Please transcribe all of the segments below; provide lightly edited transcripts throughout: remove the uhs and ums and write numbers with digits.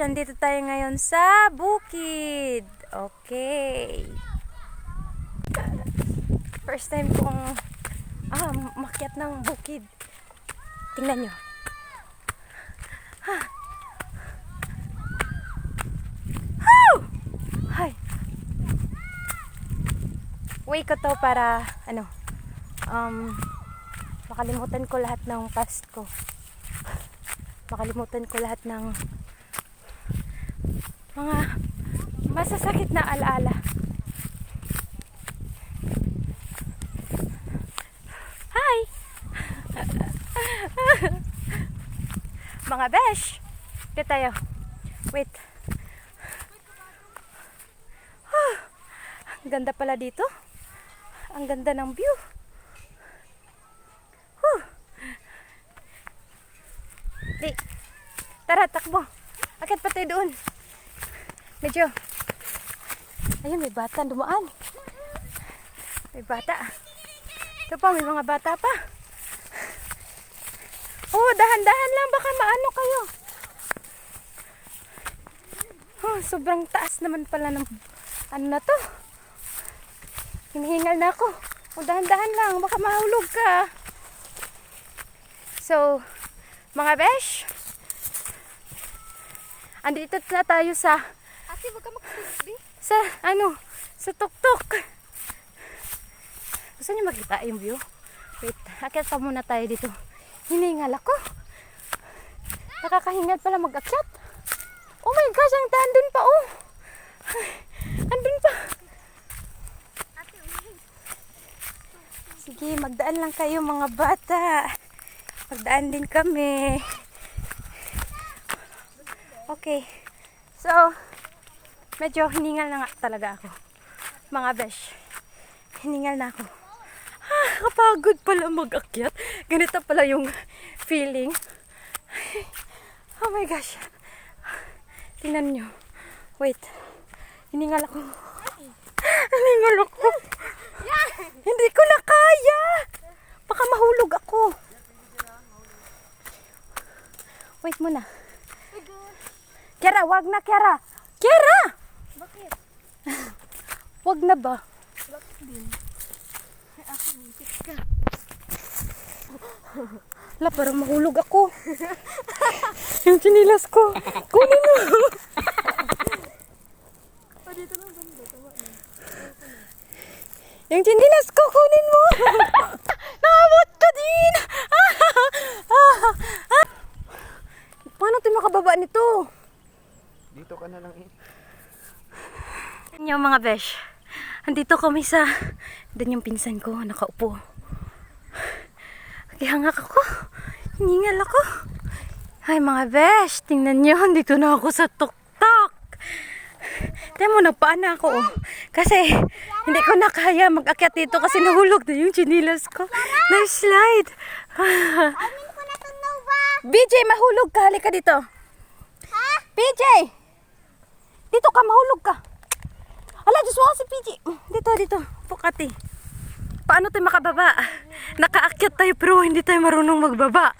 besh, andito tayo ngayon sa bukid. Okay. First time kong makyat ng bukid. Tingnan nyo. Hi. Way ko to para makalimutan ko lahat ng past ko. Makalimutan ko lahat ng mga masasakit na alaala. Hi! Mga besh! Dito tayo. Wait. Ang ganda pala dito. Ang ganda ng view. Di. Tara, takbo. Akit pa tayo doon. Medyo. Ayun, may bata dumaan. May bata. Ito pa, may mga bata pa. Oh, dahan-dahan lang. Baka maano kayo. Oh, sobrang taas naman pala ng ano na to. Hinihingal na ako. Oh, dahan-dahan lang. Baka mahulog ka. So, mga besh, andito na tayo sa Ate, wag ka magsabi. sa tuktok. Gusto niyo makita yung view? Wait, akyat pa muna tayo dito. Hiningal ako. Nakakahingal pala mag-akyat. Oh my gosh, ang andun pa oh. Andun pa. Sige, magdaan lang kayo mga bata. Magdaan din kami. Okay. So, medyo hiningal na nga talaga ako. Mga besh. Hiningal na ako. Kapagod pala mag-akyat. Ganito pala yung feeling. Oh my gosh. Tingnan nyo. Wait. Hiningal ako. Hiningal ako. Hindi ko na kaya. Baka mahulog ako. Wait muna. Kiara, wag na Kiara. Kiara! Bakit? Wag na ba? Bakit din? Ay, ako, nipit ka. Wala, parang mahulog ako. Yung chinilas ko. Kunin mo. Oh, dito lang banda. Tawa na. Yung chinilas ko, kunin mo. Naabot ka din. Paano tayo makababa nito? Dito ka na lang eh. Yung mga besh, andito kami sa doon yung pinsan ko, nakaupo. Hangak ako. Hiningal ako. Ay mga besh, tingnan nyo, andito na ako sa tuktok. Tingnan mo, nagpaan na ako. Kasi hindi ko na kaya mag-akyat dito kasi nahulog na yung chinilas ko. Na-slide. BJ, mahulog ka. Halika dito. Ha? BJ! Dito ka, mahulog ka. Ala, Diyos mo si PJ. Dito. Pukati. Paano tayo makababa? Nakaakyat tayo pero hindi tayo marunong magbaba.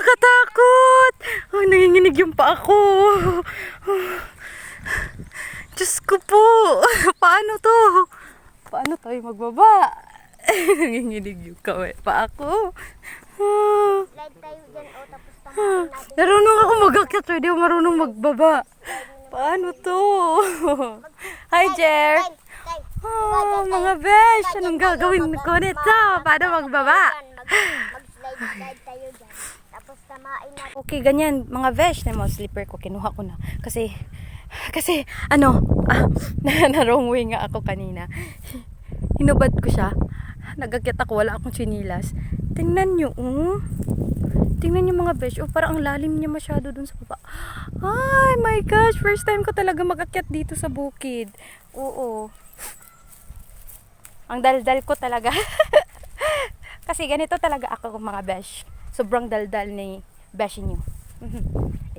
Katakot. Nanginginig yung paa ko. Diyos ko po. Paano to? Paano tayo magbaba? Nanginginig yung paa ko. Slide tayo dyan, o tapos tamahin natin. Marunong ako mag-akyat, pero di ako marunong magbaba. Paano to? Hi, Jer. Mga besh, anong gagawin ko nito? Paano magbaba? Mag-slide tayo dyan. Tapos tamahin natin. Okay, ganyan. Mga besh, na mga slipper ko, kinuha ko na. Kasi, na-wrong way nga ako kanina. Hinubad ko siya. Nagakyat ako, wala akong chinilas. Tingnan nyo, Tingnan nyo mga besh. Parang ang lalim niya masyado dun sa baba. Ay, my gosh. First time ko talaga mag-akyat dito sa bukid. Oo. Ang daldal ko talaga. Kasi ganito talaga ako mga besh. Sobrang daldal ni besh nyo.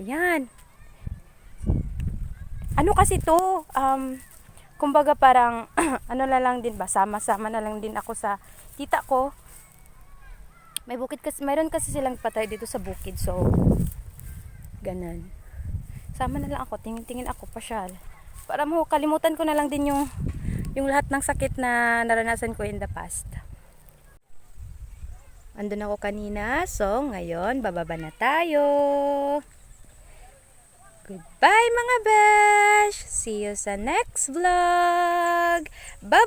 Ayan. Ano kasi to? Kumbaga parang, ano na lang din ba? Sama-sama na lang din ako sa tita ko. May bukid kasi, mayroon kasi silang patay dito sa bukid. So, ganon. Sama na lang ako, tingin-tingin ako, pasyal. Para mo, kalimutan ko na lang din yung lahat ng sakit na naranasan ko in the past. Andun ako kanina, so ngayon, bababa na tayo. Goodbye mga besh! See you sa next vlog! Babush!